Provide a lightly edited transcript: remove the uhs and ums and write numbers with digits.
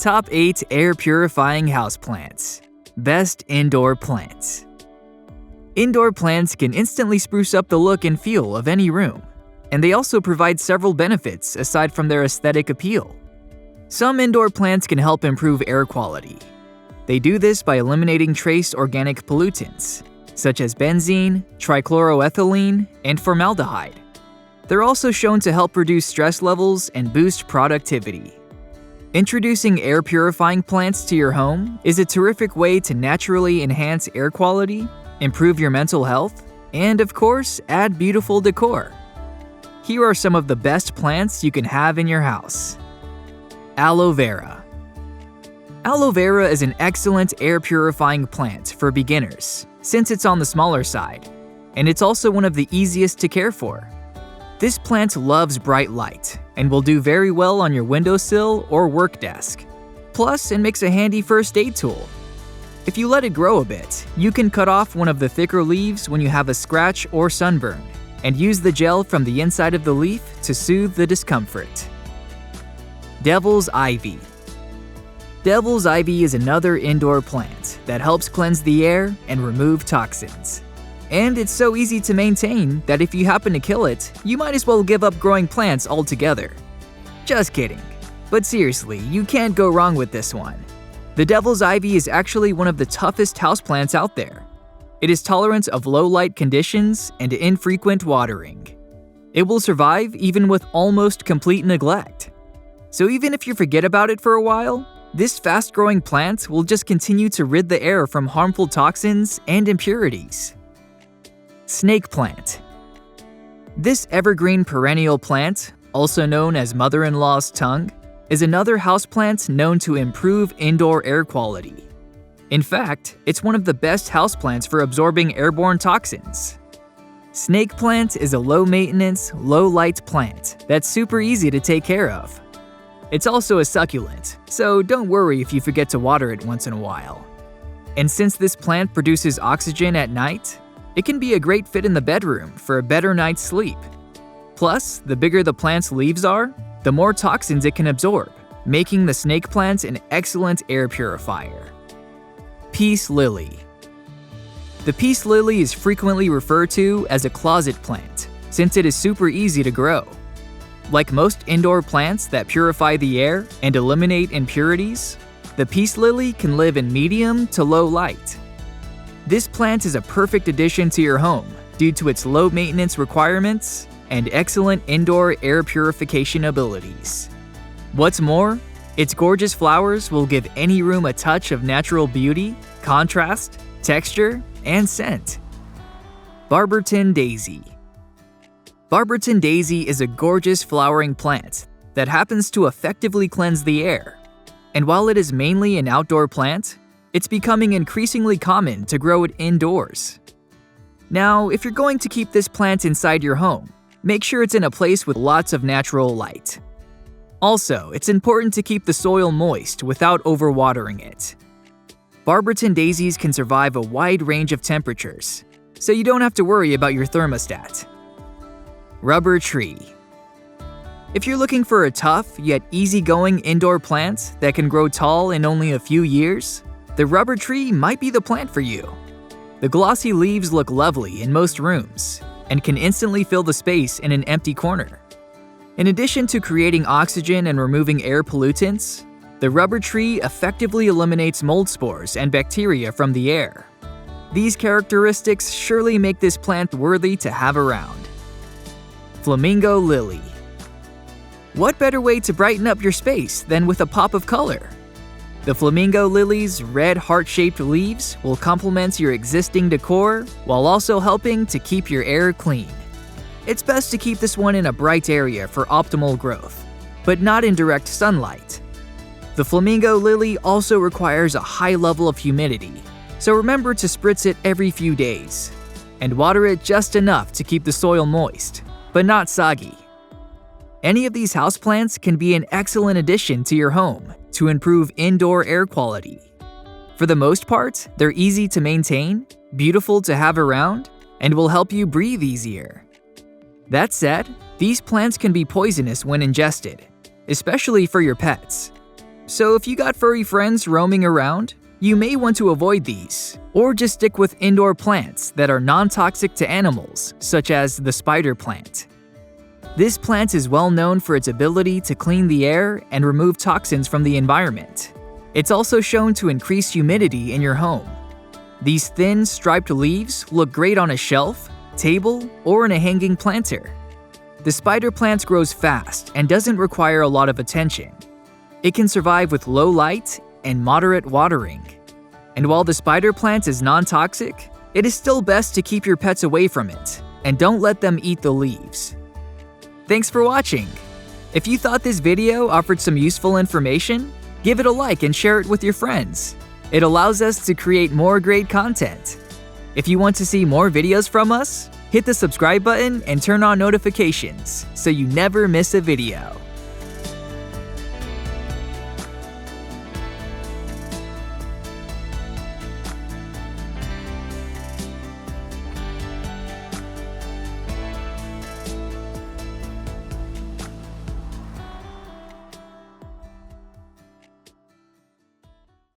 Top 8 Air Purifying Houseplants. Best Indoor Plants. Indoor plants can instantly spruce up the look and feel of any room, and they also provide several benefits aside from their aesthetic appeal. Some indoor plants can help improve air quality. They do this by eliminating trace organic pollutants, such as benzene, trichloroethylene, and formaldehyde. They're also shown to help reduce stress levels and boost productivity. Introducing air purifying plants to your home is a terrific way to naturally enhance air quality, improve your mental health, and of course, add beautiful decor. Here are some of the best plants you can have in your house. Aloe Vera. Aloe Vera is an excellent air purifying plant for beginners, since it's on the smaller side, and it's also one of the easiest to care for. This plant loves bright light and will do very well on your windowsill or work desk. Plus, it makes a handy first aid tool. If you let it grow a bit, you can cut off one of the thicker leaves when you have a scratch or sunburn, and use the gel from the inside of the leaf to soothe the discomfort. Devil's Ivy. Devil's Ivy is another indoor plant that helps cleanse the air and remove toxins. And it's so easy to maintain that if you happen to kill it, you might as well give up growing plants altogether. Just kidding. But seriously, you can't go wrong with this one. The Devil's Ivy is actually one of the toughest houseplants out there. It is tolerant of low light conditions and infrequent watering. It will survive even with almost complete neglect. So even if you forget about it for a while, this fast-growing plant will just continue to rid the air from harmful toxins and impurities. Snake plant. This evergreen perennial plant, also known as mother-in-law's tongue, is another houseplant known to improve indoor air quality. In fact, it's one of the best houseplants for absorbing airborne toxins. Snake plant is a low-maintenance, low-light plant that's super easy to take care of. It's also a succulent, so don't worry if you forget to water it once in a while. And since this plant produces oxygen at night, it can be a great fit in the bedroom for a better night's sleep. Plus, the bigger the plant's leaves are, the more toxins it can absorb, making the snake plant an excellent air purifier. Peace Lily. The peace lily is frequently referred to as a closet plant, since it is super easy to grow. Like most indoor plants that purify the air and eliminate impurities, the peace lily can live in medium to low light. This plant is a perfect addition to your home due to its low maintenance requirements and excellent indoor air purification abilities. What's more, its gorgeous flowers will give any room a touch of natural beauty, contrast, texture, and scent. Barberton Daisy. Barberton Daisy is a gorgeous flowering plant that happens to effectively cleanse the air. And while it is mainly an outdoor plant, it's becoming increasingly common to grow it indoors. Now, if you're going to keep this plant inside your home, make sure it's in a place with lots of natural light. Also, it's important to keep the soil moist without overwatering it. Barberton daisies can survive a wide range of temperatures, so you don't have to worry about your thermostat. Rubber tree. If you're looking for a tough yet easygoing indoor plant that can grow tall in only a few years, the rubber tree might be the plant for you. The glossy leaves look lovely in most rooms and can instantly fill the space in an empty corner. In addition to creating oxygen and removing air pollutants, the rubber tree effectively eliminates mold spores and bacteria from the air. These characteristics surely make this plant worthy to have around. Flamingo Lily. What better way to brighten up your space than with a pop of color? The Flamingo Lily's red heart-shaped leaves will complement your existing decor while also helping to keep your air clean. It's best to keep this one in a bright area for optimal growth, but not in direct sunlight. The Flamingo Lily also requires a high level of humidity, so remember to spritz it every few days, and water it just enough to keep the soil moist, but not soggy. Any of these houseplants can be an excellent addition to your home to improve indoor air quality. For the most part, they're easy to maintain, beautiful to have around, and will help you breathe easier. That said, these plants can be poisonous when ingested, especially for your pets. So if you got furry friends roaming around, you may want to avoid these, or just stick with indoor plants that are non-toxic to animals, such as the spider plant. This plant is well known for its ability to clean the air and remove toxins from the environment. It's also shown to increase humidity in your home. These thin, striped leaves look great on a shelf, table, or in a hanging planter. The spider plant grows fast and doesn't require a lot of attention. It can survive with low light and moderate watering. And while the spider plant is non-toxic, it is still best to keep your pets away from it, and don't let them eat the leaves. Thanks for watching! If you thought this video offered some useful information, give it a like and share it with your friends. It allows us to create more great content. If you want to see more videos from us, hit the subscribe button and turn on notifications so you never miss a video.